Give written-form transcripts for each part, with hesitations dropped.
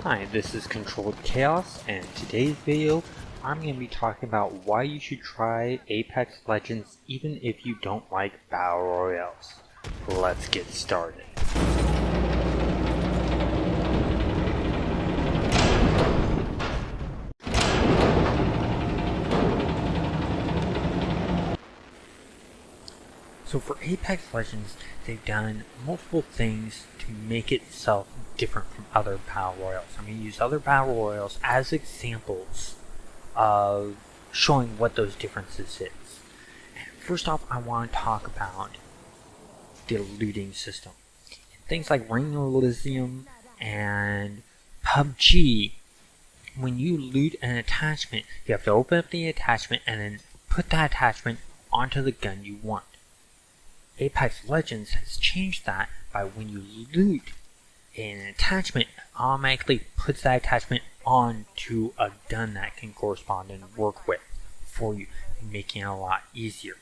Hi, this is Controlled Chaos, and in today's video, I'm going to be talking about why you should try Apex Legends even if you don't like Battle Royales. Let's get started. So for Apex Legends, they've done multiple things to make itself different from other Battle Royals. I'm going to use other Battle Royals as examples of showing what those differences is. And first off, I want to talk about the looting system. Things like Elysium and PubG, when you loot an attachment, you have to open up the attachment and then put that attachment onto the gun you want. Apex Legends has changed that by when you loot an attachment, it automatically puts that attachment onto a gun that can correspond and work with for you, making it a lot easier.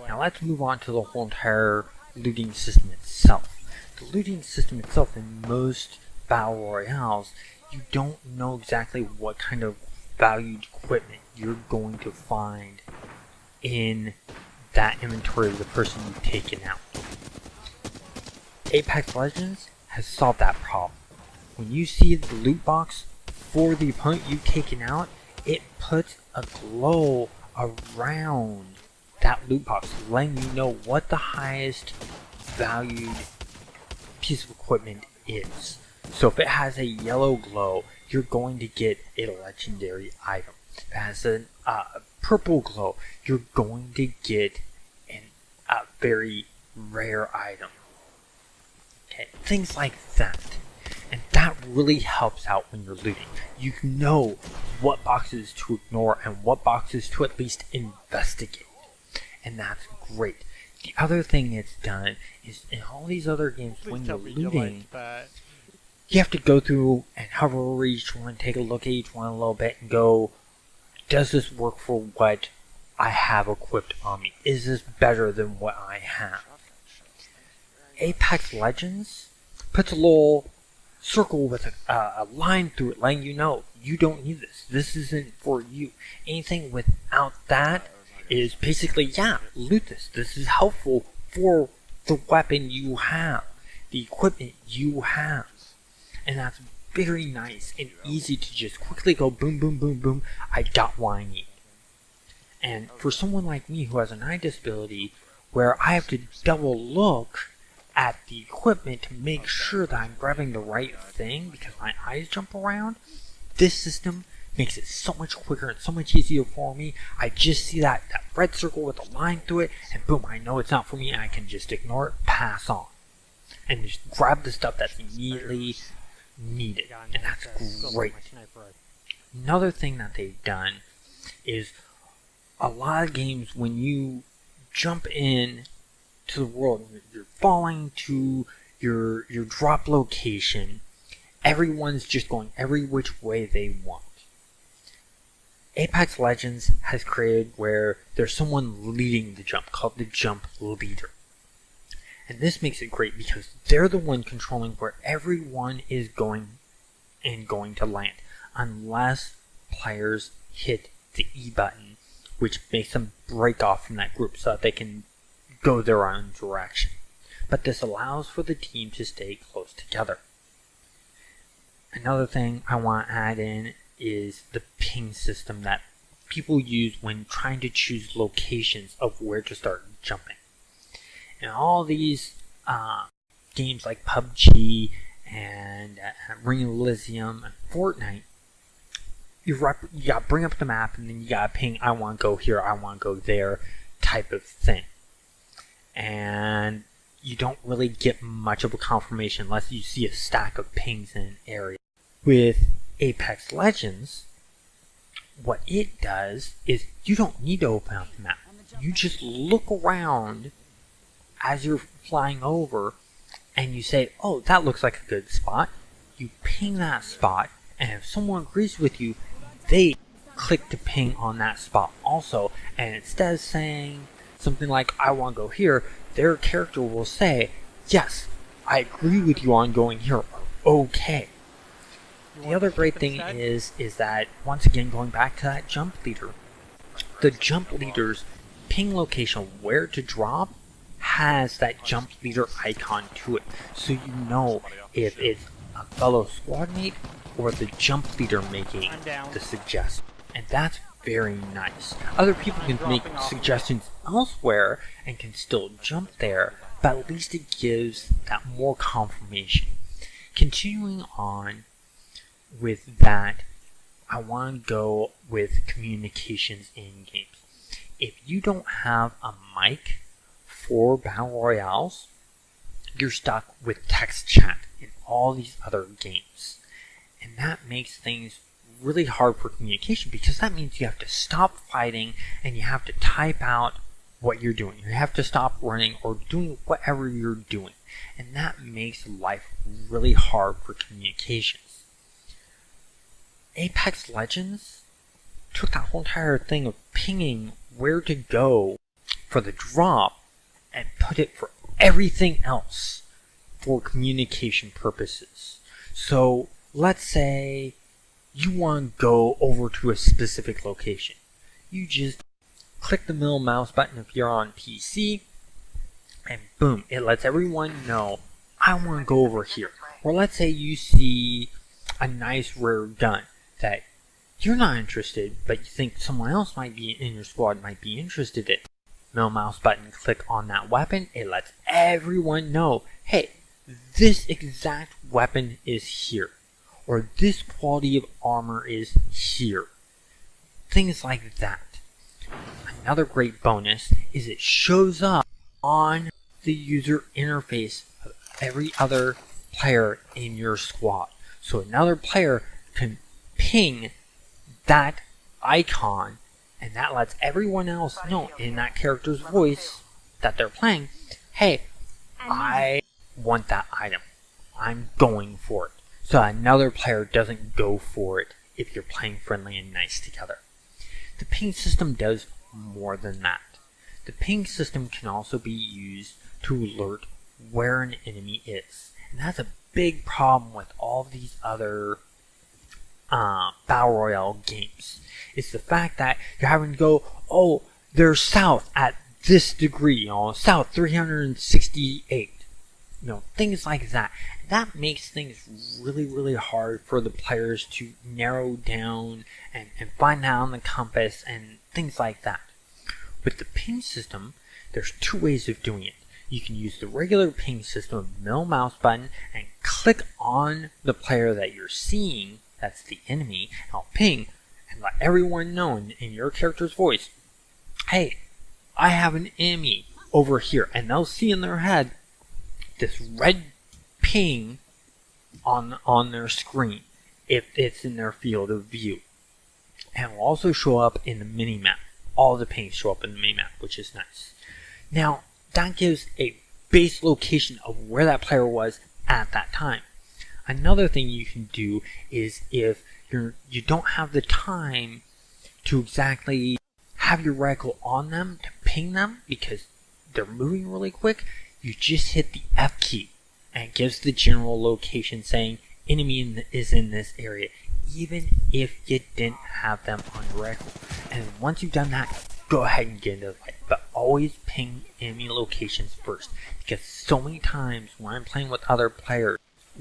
Now let's move on to the whole entire looting system itself. The looting system itself in most Battle Royales, you don't know exactly what kind of valued equipment you're going to find in that inventory of the person you've taken out. Apex Legends has solved that problem. When you see the loot box for the opponent you've taken out, it puts a glow around that loot box, letting you know what the highest valued piece of equipment is. So if it has a yellow glow, you're going to get a legendary item. If it has a purple glow, you're going to get a very rare item. Okay, things like that. And that really helps out when you're looting. You know what boxes to ignore and what boxes to at least investigate. And that's great. The other thing it's done is in all these other games, when you're looting, you have to go through and hover over each one, take a look at each one a little bit and go, does this work for what I have equipped on me? Is this better than what I have? Apex Legends puts a little circle with a line through it, letting you know you don't need this. This isn't for you. Anything without that is basically, yeah, loot this. This is helpful for the weapon you have, the equipment you have. And that's very nice and easy to just quickly go boom, boom, boom, boom. I got what I need. And for someone like me who has an eye disability, where I have to double look at the equipment to make sure that I'm grabbing the right thing because my eyes jump around, this system makes it so much quicker and so much easier for me. I just see that red circle with a line through it, and boom, I know it's not for me, and I can just ignore it, pass on, and just grab the stuff that's immediately needed, and that's great. Another thing that they've done is a lot of games, when you jump in to the world, you're falling to your drop location, everyone's just going every which way they want. Apex Legends has created where there's someone leading the jump, called the jump leader. And this makes it great because they're the one controlling where everyone is going and going to land, unless players hit the E button, which makes them break off from that group so that they can go their own direction. But this allows for the team to stay close together. Another thing I want to add in is the ping system that people use when trying to choose locations of where to start jumping. In all these games like PubG and Elysium and Fortnite, you gotta bring up the map and then you gotta ping, I want to go here, I want to go there type of thing. And you don't really get much of a confirmation unless you see a stack of pings in an area. With Apex Legends, what it does is you don't need to open up the map. You just look around as you're flying over and you say, oh, that looks like a good spot. You ping that spot, and if someone agrees with you, they click to ping on that spot also, and instead of saying something like, I want to go here, their character will say, yes, I agree with you on going here, okay. The other great thing is that, once again, going back to that jump leader, the jump leader's ping location where to drop has that jump leader icon to it, so you know if it's a fellow squad mate or the jump leader making the suggestion. And that's very nice. Other people can make suggestions elsewhere and can still jump there, but at least it gives that more confirmation. Continuing on with that, I want to go with communications in games. If you don't have a mic for Battle Royales, you're stuck with text chat in all these other games. And that makes things really hard for communication, because that means you have to stop fighting and you have to type out what you're doing. You have to stop running or doing whatever you're doing. And that makes life really hard for communications. Apex Legends took that whole entire thing of pinging where to go for the drop and put it for everything else for communication purposes. So let's say you want to go over to a specific location. You just click the middle mouse button if you're on PC, and boom, it lets everyone know, I want to go over here. Or let's say you see a nice rare gun that you're not interested, but you think someone else might be in your squad might be interested in. Middle mouse button, click on that weapon, it lets everyone know, hey, this exact weapon is here, or this quality of armor is here. Things like that. Another great bonus is it shows up on the user interface of every other player in your squad. So another player can ping that icon, and that lets everyone else know in that character's voice that they're playing, hey, I want that item. I'm going for it. So another player doesn't go for it if you're playing friendly and nice together. The ping system does more than that. The ping system can also be used to alert where an enemy is. And that's a big problem with all these other Battle Royale games. It's the fact that you're having to go, oh, they're south at this degree, south 368. Things like that. That makes things really, really hard for the players to narrow down and find out on the compass and things like that. With the ping system, there's two ways of doing it. You can use the regular ping system of middle mouse button and click on the player that you're seeing, that's the enemy, and I'll ping and let everyone know in your character's voice, hey, I have an enemy over here, and they'll see in their head this red ping on their screen if it's in their field of view. And it will also show up in the mini-map. All the pings show up in the mini-map, which is nice. Now, that gives a base location of where that player was at that time. Another thing you can do is if you don't have the time to exactly have your reticle on them to ping them because they're moving really quick, you just hit the F key and it gives the general location saying enemy is in this area, even if you didn't have them on your reticle. And once you've done that, go ahead and get into the fight. But always ping enemy locations first, because so many times when I'm playing with other players,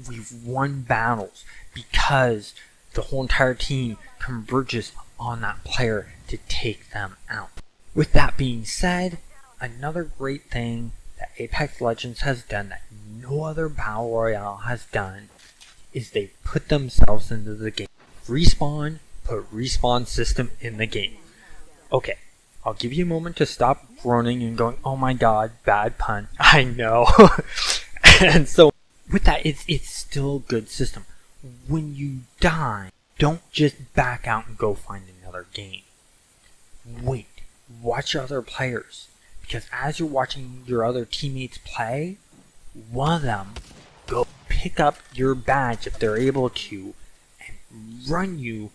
we've won battles because the whole entire team converges on that player to take them out. With that being said, another great thing that Apex Legends has done that no other Battle Royale has done is they put themselves into the game. Respawn put respawn system in the game. Okay, I'll give you a moment to stop groaning and going, oh my god, bad pun. I know. And so, with that, it's still a good system. When you die, don't just back out and go find another game. Wait, watch other players. Because as you're watching your other teammates play, one of them go pick up your badge if they're able to and run you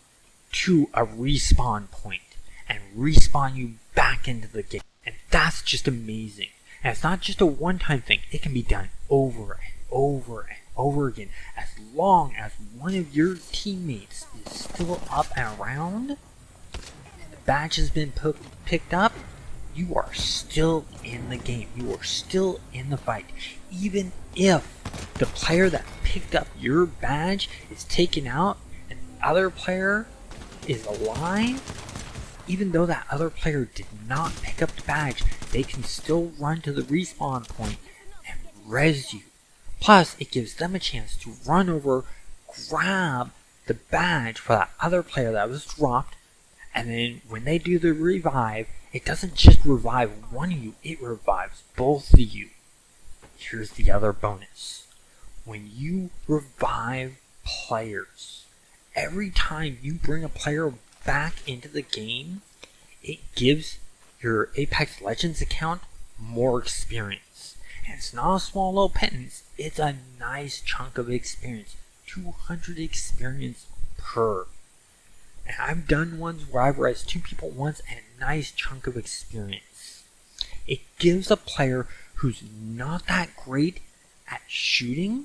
to a respawn point and respawn you back into the game. And that's just amazing. And it's not just a one-time thing. It can be done over and over and over again. As long as one of your teammates is still up and around, and the badge has been picked up, you are still in the game. You are still in the fight. Even if the player that picked up your badge is taken out and the other player is alive, even though that other player did not pick up the badge, they can still run to the respawn point and res you. Plus, it gives them a chance to run over, grab the badge for that other player that was dropped, and then when they do the revive, it doesn't just revive one of you, it revives both of you. Here's the other bonus. When you revive players, every time you bring a player back into the game, it gives your Apex Legends account more experience. And it's not a small little pittance, it's a nice chunk of experience. 200 experience per. And I've done ones where I've resed 2 people once and a nice chunk of experience. It gives a player who's not that great at shooting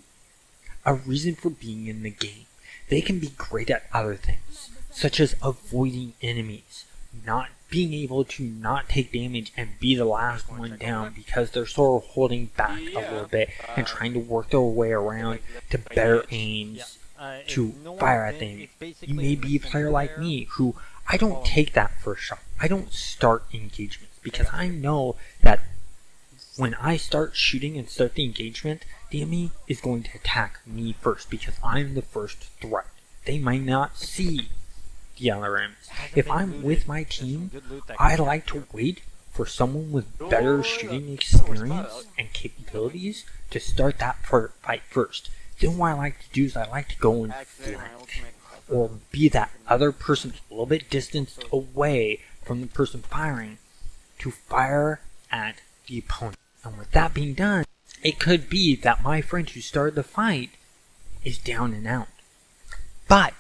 a reason for being in the game. They can be great at other things, such as avoiding enemies, not being able to not take damage and be the last one down because they're sort of holding back a little bit and trying to work their way around to better aims to fire at them. You may be a player like me who I don't take that first shot. I don't start engagements because I know that when I start shooting and start the engagement, the enemy is going to attack me first because I'm the first threat. They might not see the other enemies. If I'm with my team, I like to wait for someone with better shooting experience and capabilities to start that fight first. Then what I like to do is I like to go and flank, or be that other person a little bit distanced away from the person firing to fire at the opponent. And with that being done, it could be that my friend who started the fight is down and out. But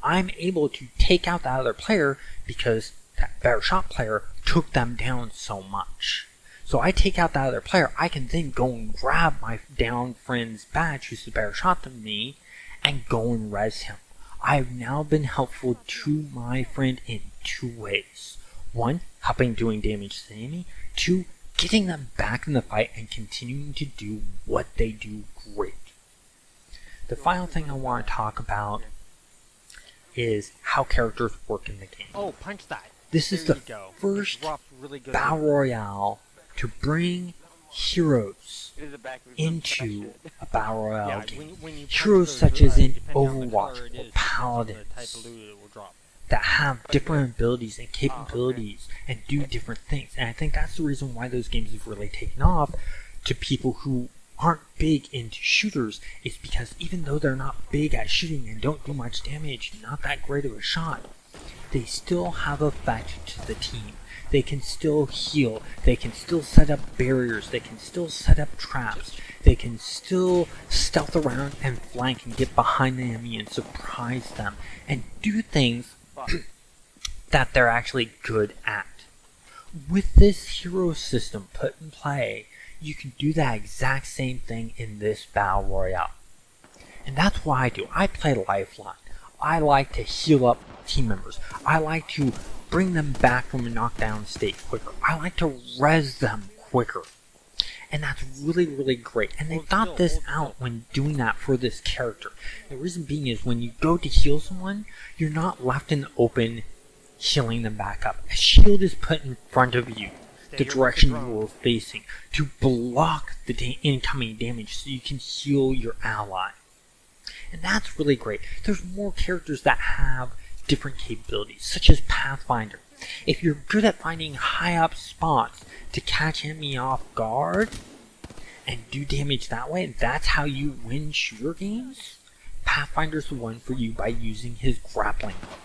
I'm able to take out that other player because that better shot player took them down so much. So I take out that other player, I can then go and grab my down friend's badge who's the better shot than me and go and res him. I've now been helpful to my friend in 2 ways. 1, helping doing damage to the enemy. 2, getting them back in the fight and continuing to do what they do great. The final thing I want to talk about is how characters work in the game. Oh, punch that. This is the first Battle Royale to bring heroes into a Battle Royale game. Heroes such as in Overwatch or Paladins that have different abilities and capabilities and do different things. And I think that's the reason why those games have really taken off to people who aren't big into shooters, is because even though they're not big at shooting and don't do much damage, not that great of a shot, they still have effect to the team. They can still heal, they can still set up barriers, they can still set up traps, they can still stealth around and flank and get behind the enemy and surprise them, and do things that they're actually good at. With this hero system put in play, you can do that exact same thing in this Battle Royale. And that's what I do. I play Lifeline. I like to heal up team members. I like to bring them back from a knockdown state quicker. I like to res them quicker. And that's really, really great. And they thought this out when doing that for this character. The reason being is when you go to heal someone, you're not left in the open healing them back up. A shield is put in front of you, the direction you are facing, to block the incoming damage so you can heal your ally. And that's really great. There's more characters that have different capabilities, such as Pathfinder. If you're good at finding high up spots to catch enemy off guard and do damage that way, that's how you win shooter games, Pathfinder's the one for you by using his grappling hook.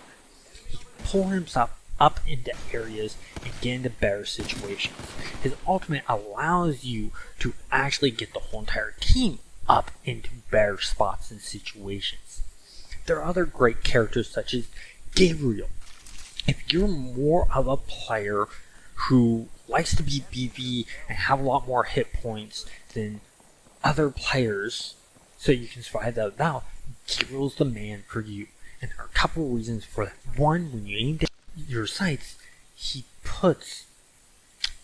He can pull himself up into areas and get into better situations. His ultimate allows you to actually get the whole entire team up into better spots and situations. There are other great characters such as Gabriel. If you're more of a player who likes to be BV and have a lot more hit points than other players, so you can survive that battle, Gabriel's the man for you. And there are a couple of reasons for that. One, when you aim down your sights, he puts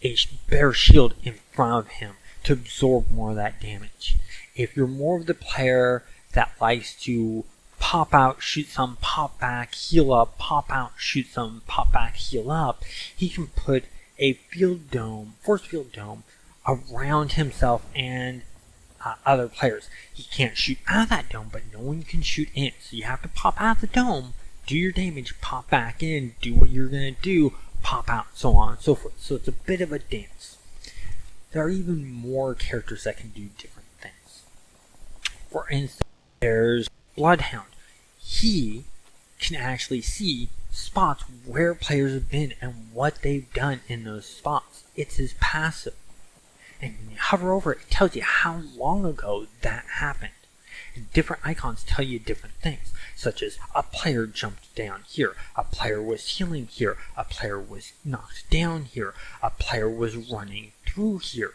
a better shield in front of him to absorb more of that damage. If you're more of the player that likes to pop out, shoot some, pop back, heal up, pop out, shoot some, pop back, heal up, he can put a force field dome around himself and other players. He can't shoot out of that dome, but no one can shoot in. So you have to pop out of the dome, do your damage, pop back in, do what you're going to do, pop out, so on and so forth. So it's a bit of a dance. There are even more characters that can do different things. For instance, there's Bloodhound. He can actually see spots where players have been and what they've done in those spots. It's his passive. And when you hover over it, it tells you how long ago that happened. And different icons tell you different things, such as a player jumped down here, a player was healing here, a player was knocked down here, a player was running through here.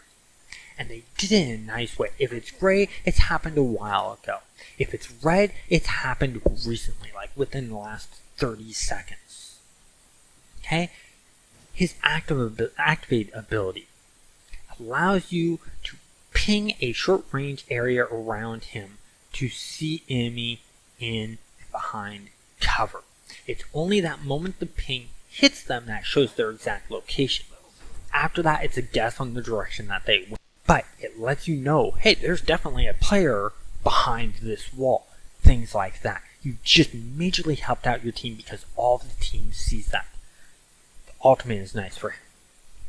And they did it in a nice way. If it's gray, it's happened a while ago. If it's red, it's happened recently, like within the last 30 seconds. Okay? His activate ability allows you to ping a short range area around him to see enemy in behind cover. It's only that moment the ping hits them that shows their exact location. After that, it's a guess on the direction that they went. But it lets you know, hey, there's definitely a player behind this wall. Things like that. You just majorly helped out your team because all of the team sees that. The ultimate is nice for him.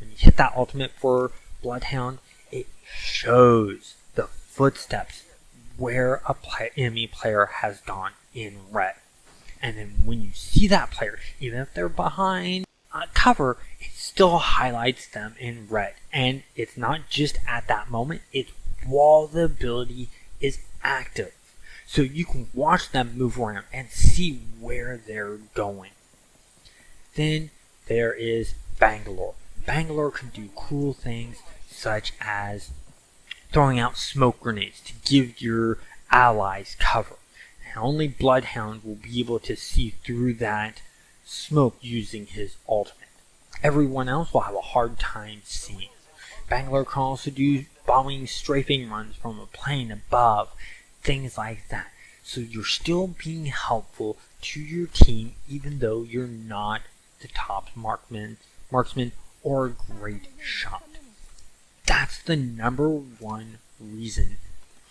When you hit that ultimate for Bloodhound, it shows the footsteps where a enemy player has gone in red. And then when you see that player, even if they're behind cover, it still highlights them in red. And it's not just at that moment, it's while the ability is active. So you can watch them move around and see where they're going. Then there is Bangalore. Bangalore can do cool things such as throwing out smoke grenades to give your allies cover. And only Bloodhound will be able to see through that smoke using his ultimate. Everyone else will have a hard time seeing. Bangalore can also do bombing strafing runs from a plane above, things like that. So you're still being helpful to your team even though you're not the top marksman or a great shot. That's the number one reason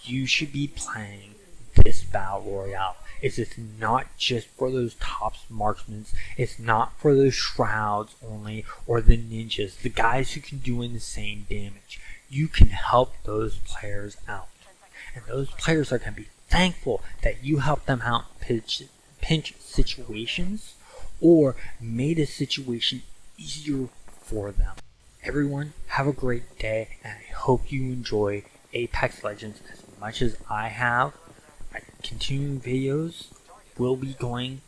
you should be playing this Battle Royale. It's not just for those top marksmen, it's not for the shrouds only or the ninjas, the guys who can do insane damage. You can help those players out. And those players are going to be thankful that you helped them out in pinch situations or made a situation easier for them. Everyone, have a great day, and I hope you enjoy Apex Legends as much as I have. My continuing videos will be going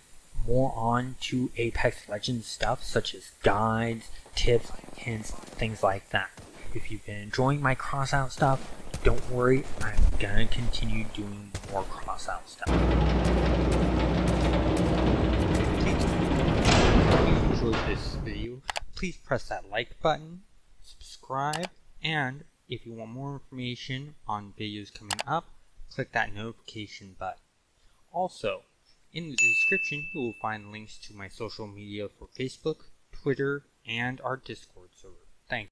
more on to Apex Legends stuff, such as guides, tips, hints, things like that. If you've been enjoying my crossout stuff, don't worry, I'm gonna continue doing more crossout stuff. If you enjoyed this video, please press that like button, subscribe, and if you want more information on videos coming up, click that notification button. Also, in the description you will find links to my social media for Facebook, Twitter, and our Discord server. Thanks.